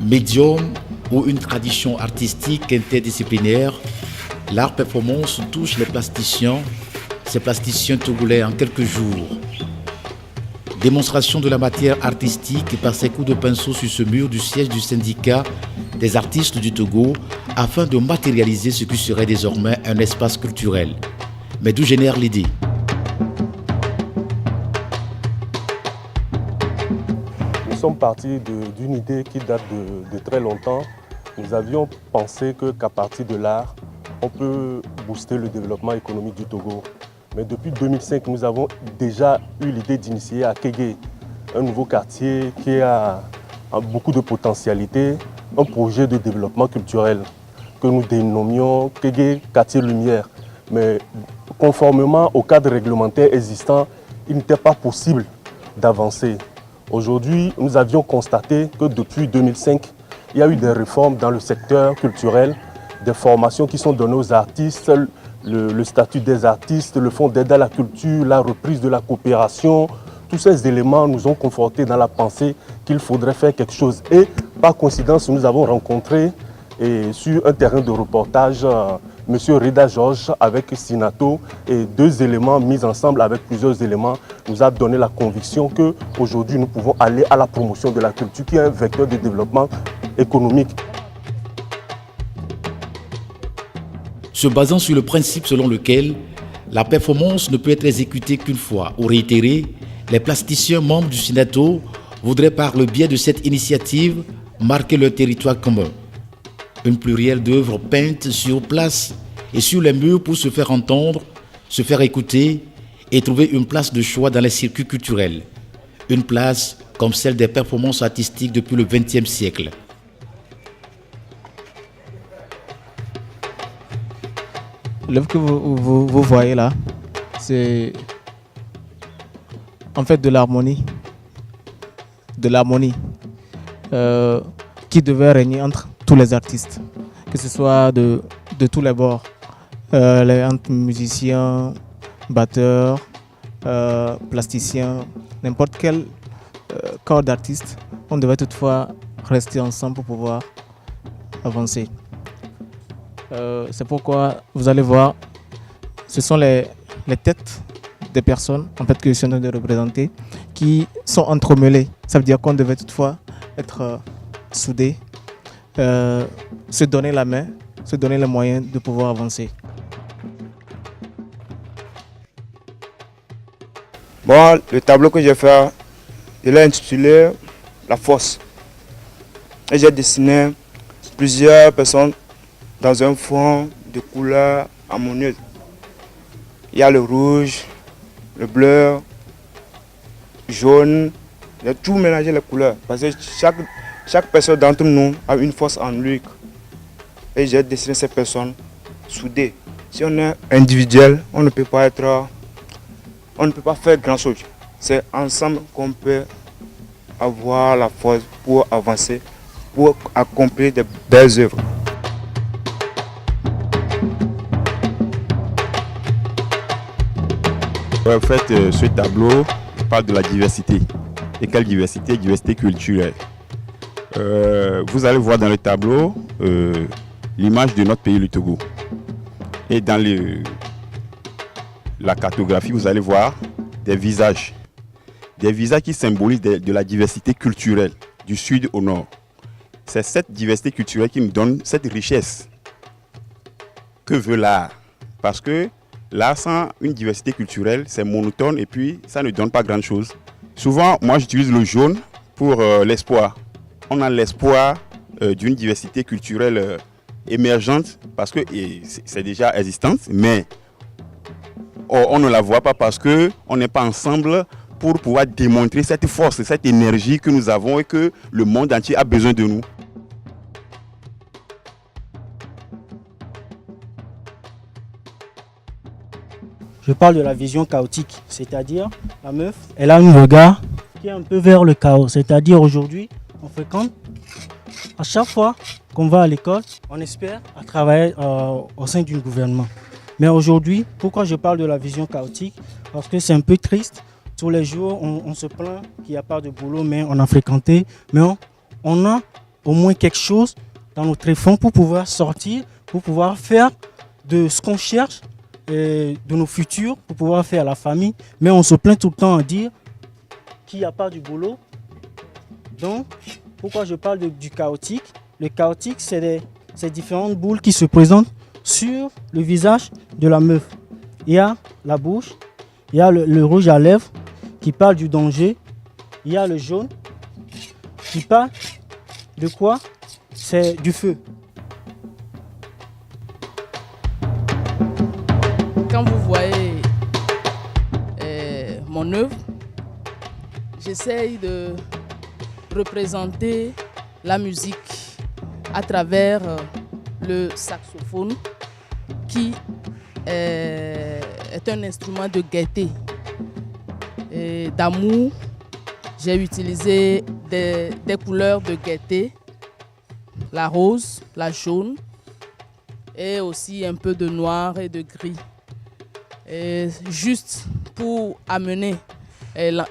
Médium ou une tradition artistique interdisciplinaire, l'art performance touche les plasticiens, ces plasticiens togolais en quelques jours. Démonstration de la matière artistique par ses coups de pinceau sur ce mur du siège du syndicat des artistes du Togo afin de matérialiser ce qui serait désormais un espace culturel. Mais d'où génère l'idée ? Nous sommes partis d'une idée qui date de très longtemps. Nous avions pensé qu'à partir de l'art, on peut booster le développement économique du Togo. Mais depuis 2005, nous avons déjà eu l'idée d'initier à Kégué, un nouveau quartier qui a beaucoup de potentialité, un projet de développement culturel que nous dénommions Kégué Quartier Lumière. Mais conformément au cadre réglementaire existant, il n'était pas possible d'avancer. Aujourd'hui, nous avions constaté que depuis 2005, il y a eu des réformes dans le secteur culturel, des formations qui sont données aux artistes, le statut des artistes, le fonds d'aide à la culture, la reprise de la coopération. Tous ces éléments nous ont confortés dans la pensée qu'il faudrait faire quelque chose. Et par coïncidence, nous avons rencontré sur un terrain de reportage M. Rida Georges avec Sinato, et deux éléments mis ensemble avec plusieurs éléments nous a donné la conviction qu'aujourd'hui nous pouvons aller à la promotion de la culture qui est un vecteur de développement économique. Se basant sur le principe selon lequel la performance ne peut être exécutée qu'une fois ou réitérée, les plasticiens membres du Sinato voudraient par le biais de cette initiative marquer leur territoire commun. Une plurielle d'œuvres peintes sur place et sur les murs pour se faire entendre, se faire écouter et trouver une place de choix dans les circuits culturels. Une place comme celle des performances artistiques depuis le XXe siècle. L'œuvre que vous voyez là, c'est en fait de l'harmonie. Qui devait régner entre tous les artistes, que ce soit de tous les bords, entre musiciens, batteurs, plasticiens, n'importe quel corps d'artiste. On devait toutefois rester ensemble pour pouvoir avancer. C'est pourquoi vous allez voir, ce sont les têtes des personnes en fait, que je suis en train de représenter qui sont entremêlées. Ça veut dire qu'on devait toutefois être soudés, se donner la main, se donner les moyens de pouvoir avancer. Bon, le tableau que j'ai fait, je l'ai intitulé La Force. Et j'ai dessiné plusieurs personnes dans un fond de couleurs harmonieuses. Il y a le rouge, le bleu, le jaune. J'ai tout mélangé les couleurs parce que chaque personne d'entre nous a une force en lui. Et j'ai dessiné ces personnes soudées. Si on est individuel, on ne peut pas faire grand chose. C'est ensemble qu'on peut avoir la force pour avancer, pour accomplir de belles œuvres. En fait, ce tableau parle de la diversité. Et quelle diversité? Diversité culturelle. Vous allez voir dans le tableau l'image de notre pays, le Togo. Et dans la cartographie, vous allez voir des visages. Des visages qui symbolisent de la diversité culturelle du sud au nord. C'est cette diversité culturelle qui nous donne cette richesse. Que veut l'art? Parce que l'art sans une diversité culturelle, c'est monotone et puis ça ne donne pas grand-chose. Souvent, moi j'utilise le jaune pour l'espoir. On a l'espoir d'une diversité culturelle émergente parce que c'est déjà existante, mais on ne la voit pas parce qu'on n'est pas ensemble pour pouvoir démontrer cette force, cette énergie que nous avons et que le monde entier a besoin de nous. Je parle de la vision chaotique, c'est-à-dire la meuf, elle a un regard qui est un peu vers le chaos. C'est-à-dire aujourd'hui, on fréquente, à chaque fois qu'on va à l'école, on espère à travailler au sein du gouvernement. Mais aujourd'hui, pourquoi je parle de la vision chaotique? Parce que c'est un peu triste. Tous les jours, on se plaint qu'il n'y a pas de boulot, mais on a fréquenté. Mais on a au moins quelque chose dans nos tréfonds pour pouvoir sortir, pour pouvoir faire de ce qu'on cherche, de nos futurs, pour pouvoir faire la famille. Mais on se plaint tout le temps à dire qu'il n'y a pas du boulot. Donc, pourquoi je parle du chaotique? Le chaotique, c'est ces différentes boules qui se présentent sur le visage de la meuf. Il y a la bouche, il y a le rouge à lèvres qui parle du danger, il y a le jaune qui parle de quoi? C'est du feu. Quand vous voyez mon œuvre, j'essaye de représenter la musique à travers le saxophone qui est un instrument de gaieté et d'amour. J'ai utilisé des couleurs de gaieté, la rose, la jaune et aussi un peu de noir et de gris. Et juste pour amener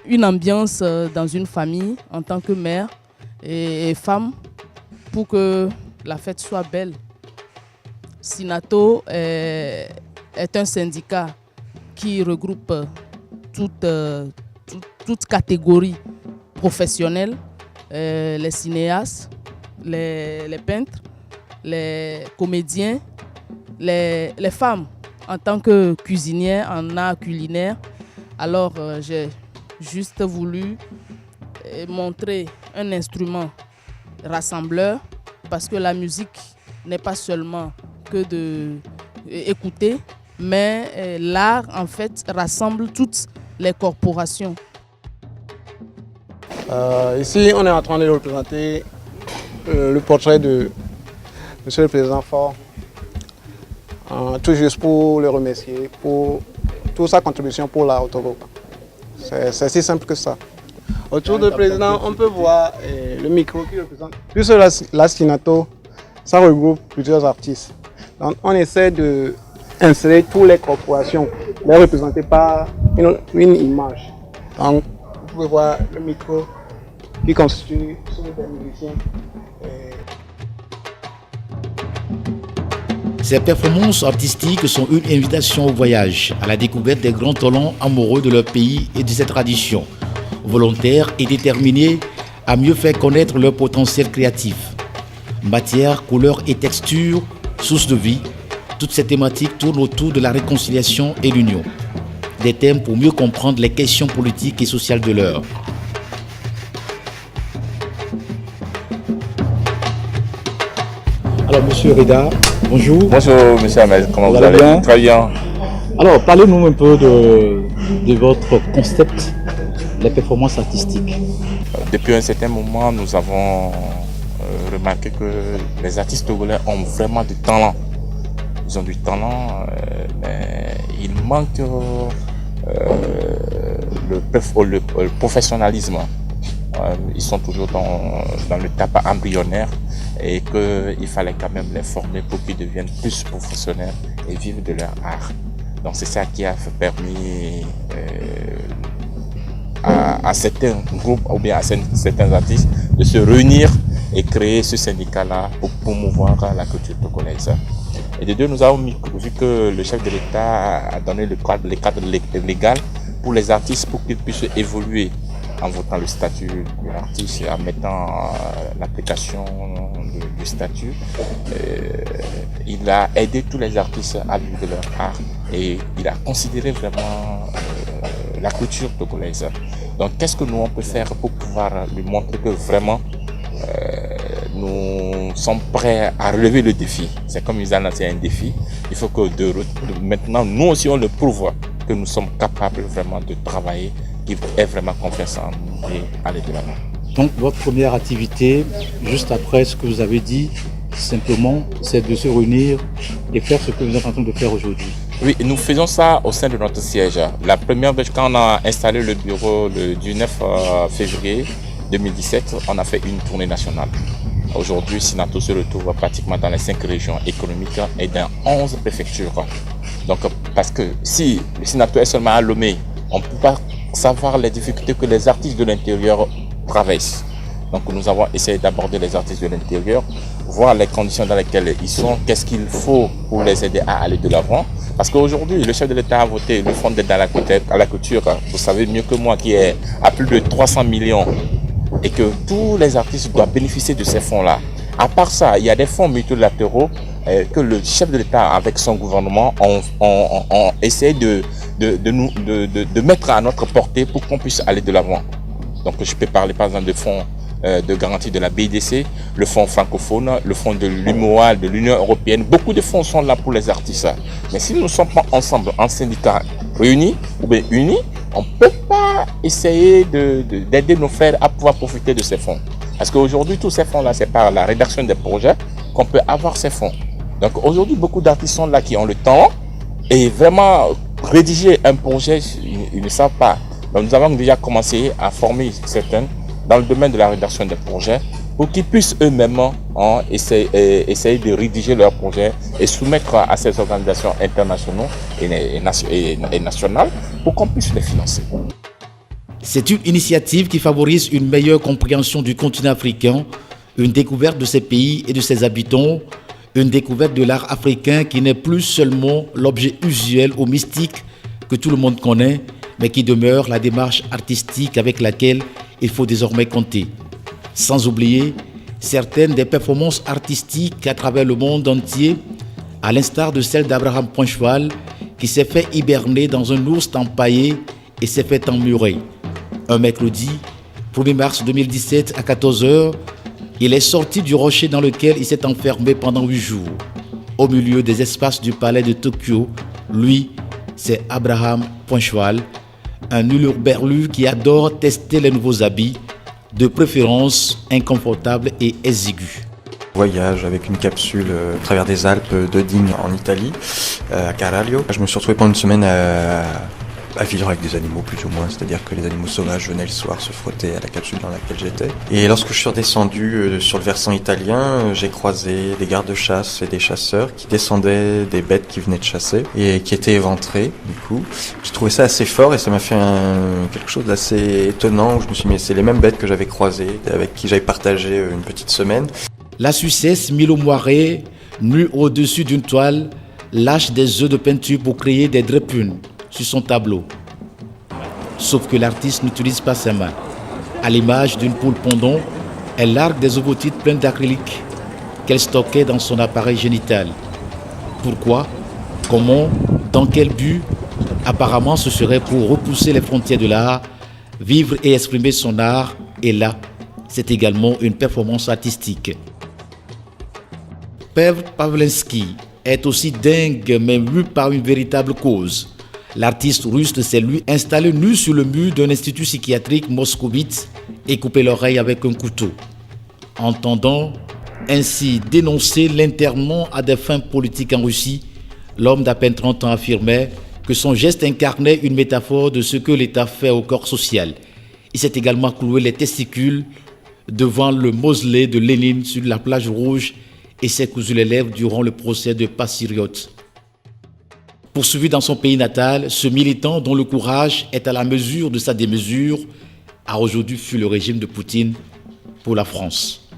une ambiance dans une famille en tant que mère et femme pour que la fête soit belle. Sinato est un syndicat qui regroupe toute catégorie professionnelle, les cinéastes, les peintres, les comédiens, les femmes en tant que cuisinières en art culinaire. Alors j'ai juste voulu montrer un instrument rassembleur parce que la musique n'est pas seulement que d'écouter, mais l'art en fait rassemble toutes les corporations. Ici, on est en train de représenter le portrait de M. le Président Faure, tout juste pour le remercier pour toute sa contribution pour l'art au Togo. C'est si simple que ça. Autour du président, on peut voir le micro qui représente. Plus la Sinato, ça regroupe plusieurs artistes. Donc, on essaie d'insérer toutes les corporations, les représenter par une image. Donc, vous pouvez voir le micro qui constitue sur des musiciens. Ces performances artistiques sont une invitation au voyage, à la découverte des grands talents amoureux de leur pays et de ses traditions, volontaires et déterminés à mieux faire connaître leur potentiel créatif. Matière, couleur et texture, source de vie, toutes ces thématiques tournent autour de la réconciliation et l'union. Des thèmes pour mieux comprendre les questions politiques et sociales de l'heure. Alors, Monsieur Rida, bonjour. Bonjour, Monsieur Ahmed, comment vous allez bien? Très bien. Alors, parlez-nous un peu de votre concept, les performances artistiques. Depuis un certain moment, nous avons remarqué que les artistes togolais ont vraiment du talent. Ils ont du talent, mais il manque le professionnalisme. Ils sont toujours dans l'étape embryonnaire et qu'il fallait quand même les former pour qu'ils deviennent plus professionnels et vivent de leur art. Donc c'est ça qui a permis à certains groupes ou bien à certains artistes de se réunir et créer ce syndicat-là pour promouvoir la culture togolaise. Et de deux, nous avons vu que le chef de l'État a donné le cadre légal pour les artistes pour qu'ils puissent évoluer en votant le statut de l'artiste et en mettant l'application du statut. Il a aidé tous les artistes à vivre de leur art et il a considéré vraiment la culture togolaise. Donc qu'est-ce que nous on peut faire pour pouvoir lui montrer que vraiment nous sommes prêts à relever le défi. C'est comme ils ont lancé un défi. Il faut que maintenant, nous aussi, on le prouve que nous sommes capables vraiment de travailler, qu'ils aient vraiment confiance en nous et aller de l'avant. Donc, votre première activité, juste après ce que vous avez dit, simplement, c'est de se réunir et faire ce que vous êtes en train de faire aujourd'hui. Oui, nous faisons ça au sein de notre siège. La première fois, quand on a installé le bureau du 9 février 2017, on a fait une tournée nationale. Aujourd'hui, Sinato se retrouve pratiquement dans les 5 régions économiques et dans 11 préfectures. Donc, parce que si le Sinato est seulement à Lomé, on ne peut pas savoir les difficultés que les artistes de l'intérieur traversent. Donc nous avons essayé d'aborder les artistes de l'intérieur, voir les conditions dans lesquelles ils sont, qu'est-ce qu'il faut pour les aider à aller de l'avant. Parce qu'aujourd'hui, le chef de l'État a voté le fonds d'aide à la culture, vous savez mieux que moi, qui est à plus de 300 millions et que tous les artistes doivent bénéficier de ces fonds-là. À part ça, il y a des fonds multilatéraux que le chef de l'État avec son gouvernement ont essayé de mettre à notre portée pour qu'on puisse aller de l'avant. Donc je peux parler par exemple de fonds de garantie de la BIDC, le fonds francophone, le fonds de l'UMOA, de l'Union européenne. Beaucoup de fonds sont là pour les artistes. Mais si nous ne sommes pas ensemble, en syndicats réunis ou bien unis, on ne peut pas essayer d'aider nos frères à pouvoir profiter de ces fonds. Parce qu'aujourd'hui, tous ces fonds-là, c'est par la rédaction des projets qu'on peut avoir ces fonds. Donc aujourd'hui, beaucoup d'artistes sont là qui ont le temps et vraiment rédiger un projet, ils ne savent pas. Donc nous avons déjà commencé à former certains dans le domaine de la rédaction des projets pour qu'ils puissent eux-mêmes essayer de rédiger leurs projets et soumettre à ces organisations internationales et nationales pour qu'on puisse les financer. C'est une initiative qui favorise une meilleure compréhension du continent africain, une découverte de ses pays et de ses habitants, une découverte de l'art africain qui n'est plus seulement l'objet usuel ou mystique que tout le monde connaît, mais qui demeure la démarche artistique avec laquelle il faut désormais compter. Sans oublier certaines des performances artistiques à travers le monde entier, à l'instar de celle d'Abraham Poincheval, qui s'est fait hiberner dans un ours empaillé et s'est fait emmurer. Un mercredi, 1er mars 2017 à 14h, il est sorti du rocher dans lequel il s'est enfermé pendant 8 jours. Au milieu des espaces du palais de Tokyo, lui, c'est Abraham Poincheval, un hurluberlu qui adore tester les nouveaux habits, de préférence inconfortables et exigus. Voyage avec une capsule à travers des Alpes de Digne en Italie, à Caraglio. Je me suis retrouvé pendant une semaine à vivre avec des animaux plus ou moins, c'est-à-dire que les animaux sauvages venaient le soir se frotter à la capsule dans laquelle j'étais. Et lorsque je suis redescendu sur le versant italien, j'ai croisé des gardes-chasse et des chasseurs qui descendaient des bêtes qui venaient de chasser et qui étaient éventrées. Du coup, j'ai trouvé ça assez fort et ça m'a fait quelque chose d'assez étonnant où je me suis dit mais c'est les mêmes bêtes que j'avais croisées, avec qui j'avais partagé une petite semaine. La Suissesse Milo Moiré, nue au-dessus d'une toile, lâche des œufs de peinture pour créer des drépune sur son tableau. Sauf que l'artiste n'utilise pas ses mains. À l'image d'une poule pendant, elle largue des ovocytes pleins d'acrylique qu'elle stockait dans son appareil génital. Pourquoi? Comment? Dans quel but? Apparemment, ce serait pour repousser les frontières de l'art, vivre et exprimer son art, et là, c'est également une performance artistique. Pavel Pavlenski est aussi dingue, mais mu par une véritable cause. L'artiste russe s'est lui installé nu sur le mur d'un institut psychiatrique moscovite et coupé l'oreille avec un couteau, entendant ainsi dénoncer l'internement à des fins politiques en Russie. L'homme d'à peine 30 ans affirmait que son geste incarnait une métaphore de ce que l'État fait au corps social. Il s'est également cloué les testicules devant le mausolée de Lénine sur la plage rouge et s'est cousu les lèvres durant le procès de Passyriote. Poursuivi dans son pays natal, ce militant dont le courage est à la mesure de sa démesure a aujourd'hui fui le régime de Poutine pour la France.